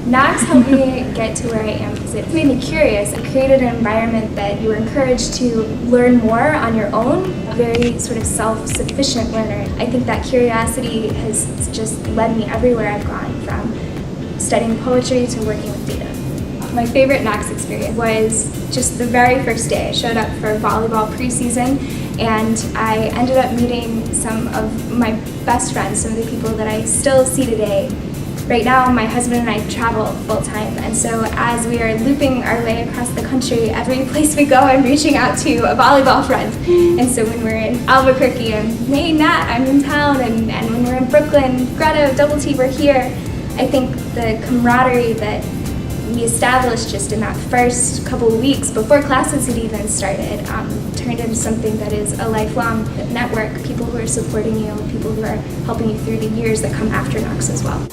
Knox helped me get to where I am because it made me curious. It created an environment that you were encouraged to learn more on your own, a very sort of self-sufficient learner. I think that curiosity has just led me everywhere I've gone, from studying poetry to working with data. My favorite Knox experience was just the very first day. I showed up for volleyball preseason and I ended up meeting some of my best friends, some of the people that I still see today. Right now, my husband and I travel full-time, and so as we are looping our way across the country, every place we go, I'm reaching out to a volleyball friend. And so when we're in Albuquerque, I'm, hey Nat, I'm in town, and when we're in Brooklyn, Greta, Double T, we're here. I think the camaraderie that we established just in that first couple of weeks before classes had even started turned into something that is a lifelong network, people who are supporting you, people who are helping you through the years that come after Knox as well.